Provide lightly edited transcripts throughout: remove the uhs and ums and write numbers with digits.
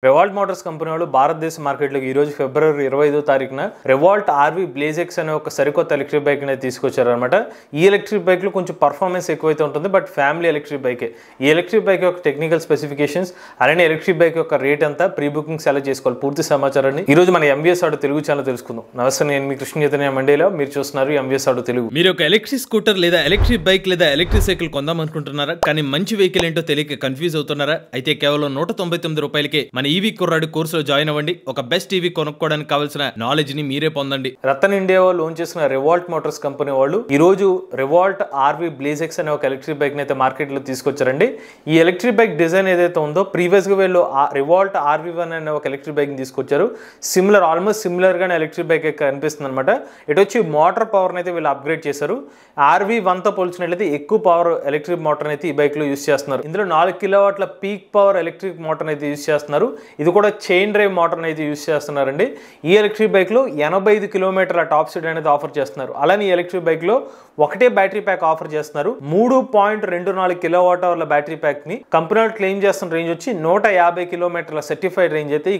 Revolt Motors company వాళ్ళు భారతదేశ మార్కెట్లోకి ఈ రోజు ఫిబ్రవరి 25వ తారీఖున రెవాల్ట్ ఆర్వీ బ్లేజెక్స్ అనే ఒక సరికొత్త ఎలక్ట్రిక్ బైక్ అనేది తీసుకొచ్చారు అనమాట. ఈ ఎలక్ట్రిక్ బైక్ లో కొంచెం పర్ఫార్మెన్స్ ఎక్కువైతే ఉంటుంది, బట్ ఫ్యామిలీ ఎలక్ట్రిక్ బైకే. ఈ ఎలక్ట్రిక్ బైక్ యొక్క టెక్నికల్ స్పెసిఫికేషన్స్ అలానే ఎలక్ట్రిక్ బైక్ యొక్క రేట్ అంతా ప్రీ బుకింగ్స్ ఎలా చేసుకోవాలి పూర్తి సమాచారాన్ని ఈ రోజు మన ఎంవీఎస్ ఆటో తెలుగు ఛానల్ తెలుసుకుందాం. నమస్తే, నేను మీ కృష్ణ చైతన్య మండేలా, మీరు చూస్తున్నారు ఎంవీఎస్ ఆటో తెలుగు. మీరు ఒక ఎలక్ట్రిక్ స్కూటర్ లేదా ఎలక్ట్రిక్ బైక్ లేదా ఎలక్ట్రిక్ సైకిల్ కొందాం అనుకుంటున్నారా? కానీ మంచి వెహికల్ ఏంటో తెలియక కన్ఫ్యూజ్ అవుతున్నారా? అయితే కేవలం 199 రూపాయలకే మన ఈవీ కుర్రాడు కోర్సులో జాయిన్ అవ్వండి. ఒక బెస్ట్ టీవీ కొనుక్కోవడానికి కావాల్సిన నాలెడ్జ్ ని మీరే పొందండి. రతన్ ఇండియా వాళ్ళు లాంచ్ చేసిన రెవాల్ట్ మోటార్స్ కంపెనీ వాళ్ళు ఈ రోజు రెవాల్ట్ ఆర్వీ బ్లేజెక్స్ అనే ఒక ఎలక్ట్రిక్ బైక్ ని అయితే మార్కెట్ లో తీసుకొచ్చారండి. ఈ ఎలక్ట్రిక్ బైక్ డిజైన్ ఏదైతే ఉందో ప్రీవియస్ గా వీళ్ళు రెవాల్ట్ RV1 అనే ఒక ఎలక్ట్రిక్ బైక్ ని తీసుకొచ్చారు. ఆల్మోస్ట్ సిమిలర్ గానే ఎలక్ట్రిక్ బైక్ కనిపిస్తుంది అనమాట. ఇటు వచ్చి మోటార్ పవర్ అయితే వీళ్ళు అప్గ్రేడ్ చేశారు. RV1 తో పోల్చినట్లయితే ఎక్కువ పవర్ ఎలక్ట్రిక్ మోటార్ అయితే ఈ బైక్ లో యూస్ చేస్తున్నారు. ఇందులో 4 కిలోవాట్ల పీక్ పవర్ ఎలక్ట్రిక్ మోటార్ అయితే యూస్ చేస్తున్నారు. ఇది కూడా చైన్ డ్రైవ్ మోటార్ అయితే యూస్ చేస్తున్నారండి. ఈ ఎలక్ట్రిక్ బైక్ లో 85 కిలోమీటర్ల టాప్ స్పీడ్ అనేది ఆఫర్ చేస్తున్నారు. అలానే ఈ ఎలక్ట్రిక్ బైక్ లో ఒకటే బ్యాటరీ ప్యాక్ ఆఫర్ చేస్తున్నారు. 3.24 కిలోవాట్ అవర్ల బ్యాటరీ ప్యాక్ ని కంపెనీ క్లెయిమ్ చేస్తున్న రేంజ్ వచ్చి 150 కిలోమీటర్ల సర్టిఫైడ్ రేంజ్ అయితే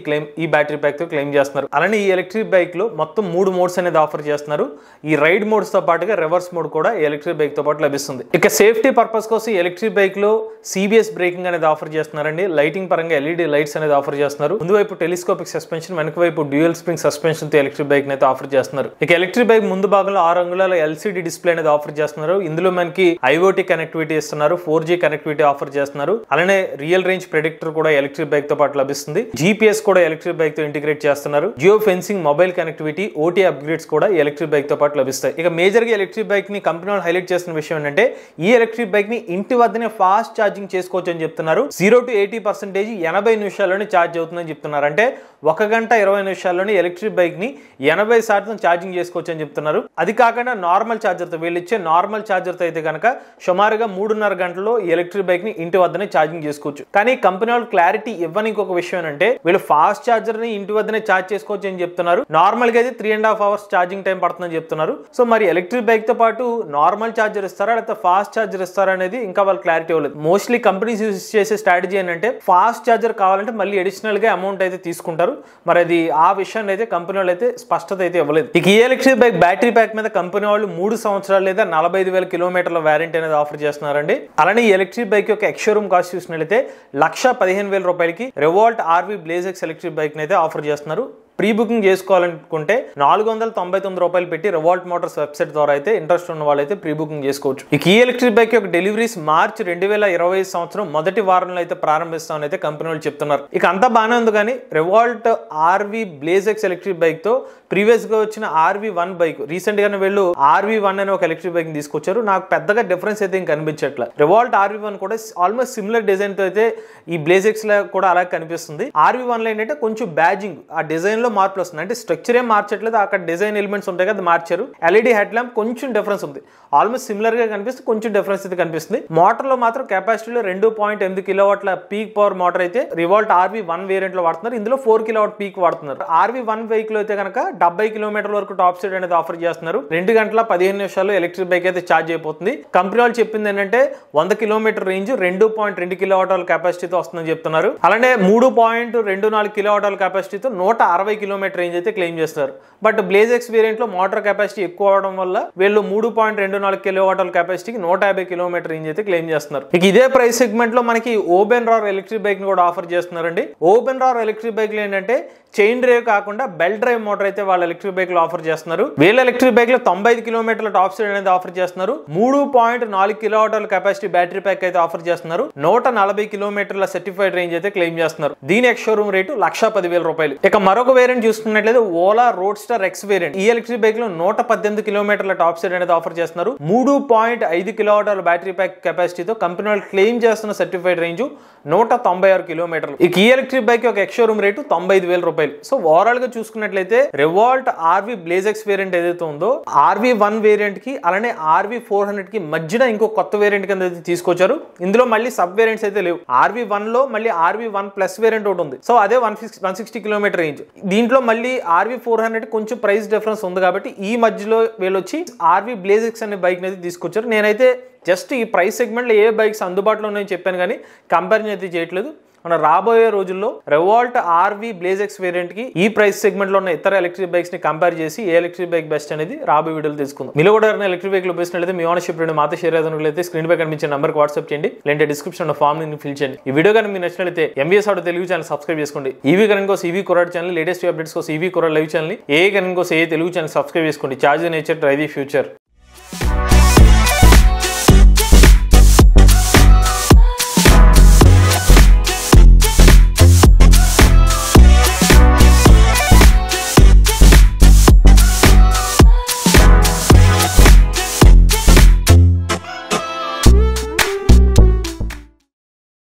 ఈ బ్యాటరీ ప్యాక్ తో క్లెయిమ్ చేస్తున్నారు. అలానే ఈ ఎలక్ట్రిక్ బైక్ లో మొత్తం 3 మోడ్స్ అనేది ఆఫర్ చేస్తున్నారు. ఈ రైడ్ మోడ్స్ తో పాటుగా రివర్స్ మోడ్ కూడా ఈ ఎలక్ట్రిక్ బైక్ తో పాటు లభిస్తుంది. ఇక సేఫ్టీ పర్పస్ కోసం ఈ ఎలక్ట్రిక్ బైక్ లో CBS బ్రేకింగ్ అనేది ఆఫర్ చేస్తున్నారండి. లైటింగ్ పరంగా LED లైట్స్ అనేది ఆఫర్ చేస్తున్నారు. ముందు వైపు టెలిస్కోపిక్ సస్పెన్షన్, వెనక వైపు డ్యూయల్ స్ప్రింగ్ సస్పెన్షన్ తో ఎలక్ట్రిక్ బైక్ అయితే ఆఫర్ చేస్తున్నారు. ఇక ఎలక్ట్రిక్ బైక్ ముందు భాగంలో 6 అంగుళాల LCD డిస్ప్లే అనేది ఆఫర్ చేస్తున్నారు. ఇందులో మనకి IoT కనెక్టివిటీ ఇస్తున్నారు, 4G కనెక్టివిటీ ఆఫర్ చేస్తున్నారు. అలానే రియల్ రేంజ్ ప్రెడిక్టర్ కూడా ఎలక్ట్రిక్ బైక్ తో పాటు లభిస్తుంది. GPS కూడా ఎలక్ట్రిక్ బైక్ తో ఇంటిగ్రేట్ చేస్తున్నారు. Geo fencing, mobile connectivity, OT upgrades కూడా ఎలక్ట్రిక్ బైక్ తో పాటు లభిస్తాయి. ఇక మేజర్ గా ఎలక్ట్రిక్ బైక్ ని కంపెనీ వాళ్ళు హైలైట్ చేస్తున్న విషయం ఏంటంటే ఈ ఎలక్ట్రిక్ బైక్ ని ఇంటి వద్దనే ఫాస్ట్ ఛార్జింగ్ చేసుకోవచ్చు అని చెప్తున్నారు. 0 to 80% 80 నిమిషాల్లోనే ఛార్జ్ అవుతుందని చెప్తున్నారు. అంటే 1 గంట 20 నిమిషాల్లోనే ఎలక్ట్రిక్ బైక్ ని 80% ఛార్జింగ్ చేసుకోవచ్చు అని చెప్తున్నారు. అది కాకుండా నార్మల్ ఛార్జర్ తో వీళ్ళు ఇచ్చే నార్మల్ ఛార్జర్ తో అయితే కనుక సుమారుగా 3.5 గంటల్లో ఎలక్ట్రిక్ బైక్ ని ఇంటి వద్దనే ఛార్జింగ్ చేసుకోవచ్చు. కానీ కంపెనీ వాళ్ళు క్లారిటీ ఇవ్వని ఇంకొక విషయం అంటే వీళ్ళు ఫాస్ట్ ఛార్జర్ ని ఇంటి వద్దనే ఛార్జ్ చేసుకోవచ్చు అని చెప్తున్నారు. నార్మల్ గా అయితే 3.5 hours ఛార్జింగ్ టైం పడుతుందని చెప్తున్నారు. సో మరి ఎలక్ట్రిక్ బైక్ తో పాటు నార్మల్ ఛార్జర్ ఇస్తారా లేకపోతే ఫాస్ట్ ఛార్జర్ ఇస్తారా అనేది ఇంకా వాళ్ళు క్లారిటీ ఇవ్వలేదు. మోస్ట్లీ కంపెనీస్ యూస్ చేసే స్ట్రాటజీ ఏంటంటే ఫాస్ట్ ఛార్జర్ కావాలంటే మళ్ళీ అడిషనల్ గా అమౌంట్ అయితే తీసుకుంటారు. మరి అది ఆ విషయాన్ని అయితే కంపెనీ వాళ్ళు అయితే స్పష్టత అయితే ఇవ్వలేదు. ఇక ఈ ఎలక్ట్రిక్ బైక్ బ్యాటరీ ప్యాక్ మీద కంపెనీ వాళ్ళు 3 సంవత్సరాలు లేదా 45,000 కిలోమీటర్ల వారంటీ అనేది ఆఫర్ చేస్తున్నారండి. అలానే ఈ ఎలక్ట్రిక్ బైక్ యొక్క ఎక్స్షోరూమ్ కాస్ట్ చూసినట్లయితే 1,15,000 రూపాయలకి రెవాల్ట్ ఆర్వీ బ్లేజెక్స్ ఎలక్ట్రిక్ బైక్ అయితే ఆఫర్ చేస్తున్నారు. ప్రీ బుకింగ్ చేసుకోవాలనుకుంటే 499 రూపాయలు పెట్టి రెవాల్ట్ మోటార్స్ వెబ్సైట్ ద్వారా అయితే ఇంట్రెస్ట్ ఉన్న వాళ్ళైతే ప్రీ బుకింగ్ చేసుకోవచ్చు. ఇక ఈ ఎలక్ట్రిక్ బైక్ యొక్క డెలివరీస్ మార్చి 2020 సంవత్సరం మొదటి వారంలో అయితే ప్రారంభిస్తామని అయితే కంపెనీ వాళ్ళు చెప్తున్నారు. ఇక అంతా బాగానే ఉంది, కానీ రెవాల్ట్ ఆర్వీ బ్లేజెక్స్ ఎలక్ట్రిక్ బైక్ తో ప్రీవియస్ గా వచ్చిన RV1 బైక్ రీసెంట్ గానే వీళ్ళు RV1 అనే ఒక ఎలక్ట్రిక్ బైక్ తీసుకొచ్చారు. నాకు పెద్దగా డిఫరెన్స్ అయితే ఇంకా కనిపించట్ల. రెవాల్ట్ RV1 కూడా ఆల్మోస్ట్ సిమిలర్ డిజైన్ తో అయితే ఈ బ్లేజెక్స్ లో కూడా అలాగే కనిపిస్తుంది. RV1 లో ఏంటంటే కొంచెం బ్యాజింగ్ ఆ డిజైన్ లో మార్పులు వస్తుంది. అంటే స్ట్రక్చర్ ఏం మార్చట్లేదు, అక్కడ డిజైన్ ఎలిమెంట్స్ ఉంటాయి కదా మార్చారు. LED హెడ్ ల్యాంప్ కొంచెం డిఫరెన్స్ ఉంది. ఆల్మోస్ట్ సిమిలర్ గా కనిపిస్తుంది, కొంచెం డిఫరెన్స్ అయితే కనిపిస్తుంది. మోటార్ లో మాత్రం కెపాసిటీలో 2.8 కిలోవాట్ల పీక్ పవర్ మోటార్ అయితే రివాల్ట్ RV1 వేరియంట్ లో వాడుతున్నారు. ఇందులో 4 కిలోవాట్ పీక్ వాడుతున్నారు. RV1 బైక్ లో అయితే కనుక 70 కిలోమీటర్ల వరకు టాప్ స్పీడ్ అనేది ఆఫర్ చేస్తున్నారు. 2 గంటల 15 నిమిషాల్లో ఎలక్ట్రిక్ బైక్ అయితే ఛార్జ్ అయిపోతుంది. కంపెనీ వాళ్ళు చెప్పింది ఏంటంటే 100 కిలోమీటర్ రేంజ్ 2.2 కిలోవాట్ అవర్ కెపాసిటీతో వస్తుందని చెప్తున్నారు. అలానే 3.24 కిలోవాట్ అవర్ కెపాసిటీతో 160 కిలోమీటర్ రేంజ్ అయితే క్లెయిమ్ చేస్తారు. బట్ బ్లేజెక్స్ వేరియంట్ లో మోటార్ కెపాసిటీ ఎక్కువ అవడం వల్ల వీళ్ళు 3.24 కిలోవాట్ అవర్ కెపాసిటీకి 150 కిలోమీటర్ రేంజ్ అయితే క్లెయిమ్ చేస్తున్నారు. ఇక ఇదే ప్రైస్ సెగ్మెంట్ లో మనకి ఓపెన్ రార్ ఎలక్ట్రిక్ బైక్ ని కూడా ఆఫర్ చేస్తున్నారండి. ఓపెన్ రార్ ఎలక్ట్రిక్ బైక్ లో ఏంటంటే చైన్ డ్రైవ్ కాకుండా బెల్ట్ డ్రైవ్ మోటార్ అయితే వాళ్ళ ఎలక్ట్రిక్ బైక్ లో ఆఫర్ చేస్తున్నారు. వీళ్ళ ఎలక్ట్రిక్ బైక్ లో 95 కిలోమీటర్ల టాప్ స్పీడ్ అనేది ఆఫర్ చేస్తున్నారు. 3.4 kilowatt hour capacity battery pack అయితే ఆఫర్ చేస్తున్నారు. 140 కిలోమీటర్ల సర్టిఫైడ్ రేంజ్ అయితే క్లెయిమ్ చేస్తున్నారు. దీని ఎక్స్ షోరూమ్ రేటు 1,10,000 రూపాయలు. ఇక మరొక వేరియంట్ చూసుకున్నట్లయితే ఓలా రోడ్స్టర్ X వేరియంట్. ఈ ఎలక్ట్రిక్ బైక్ లో 118 కిలోమీటర్ల టాప్ స్పీడ్ అనేది ఆఫర్ చేస్తున్నారు. 3.5 కిలోవాట్ అవర్ బ్యాటరీ ప్యాక్ కెపాసిటీతో కంపెనీ వాళ్ళు క్లెయిమ్ చేస్తున్న సర్టిఫైడ్ రేంజ్ 196 కిలోమీటర్లు. ఇక ఈ ఎలక్ట్రిక్ బైక్ యొక్క ఎక్స్ షోరూమ్ రేటు 95,000 రూపాయలు. సో ఓవరాల్ గా చూసుకున్నట్లయితే రెవాల్ట్ ఆర్వీ బ్లేజెక్స్ వేరియంట్ ఏదైతే ఉందో RV1 వేరియంట్ కి అలానే RV400 కి మధ్యన ఇంకో కొత్త వేరియంట్ కింద తీసుకొచ్చారు. ఇందులో మళ్ళీ సబ్ వేరియంట్స్ అయితే లేవు. RV1 లో మళ్ళీ RV1 ప్లస్ వేరియంట్ ఒకటి ఉంది. సో అదే 160 కిలోమీటర్ రేంజ్. దీంట్లో మళ్ళీ RV400 కొంచెం ప్రైస్ డిఫరెన్స్ ఉంది కాబట్టి ఈ మధ్యలో వీళ్ళు వచ్చి ఆర్వీ బ్లేజెక్స్ అనే బైక్ అయితే తీసుకొచ్చారు. నేనైతే జస్ట్ ఈ ప్రైస్ సెగ్మెంట్లో ఏ బైక్స్ అందుబాటులో ఉన్నాయని చెప్పాను కానీ కంపారిజన్ అయితే చేయట్లేదు. మన రాబోయే రోజుల్లో Revolt RV blaze X variant కి ఈ ప్రైస్ సెగ్మెంట్ లో ఉన్న ఇతర ఎలక్ట్రిక్ బైక్స్ ని కంపేర్ చేసి ఏ ఎలక్ట్రిక్ బైక్ బెస్ట్ అనేది రాబోయే వీడియోలో తెలుసుకుందాం. మీరు కూడా ఎలక్ట్రిక్ బైక్ లో ఉపయోగించినట్లయితే మీ ఓనర్షిప్ రెండు మాతో షేర్ అయితే స్క్రీన్ పై కనిపించే నంబర్ కి వాట్సాప్ చేయండి, లేదంటే డిస్క్రిప్షన్ లో ఫామ్ ని ఫిల్ చేయండి. ఈ వీడియో కానీ మీకు నచ్చినట్లయితే MBS auto Telugu channel subscribe చేసుకోండి. ఈవీ కరెంట్ కోసం ఈవీ కుర్రాడ్ ఛానల్, లేటెస్ట్ అప్డేట్స్ కోసం ఈవీ కుర్రాడ్ లైవ్ ఛానల్, ఏ కరెంట్ కోసం ఏ తెలుగు ఛానల్ సబ్స్క్రైబ్ చేసుకోండి. Charge the nature, drive the future.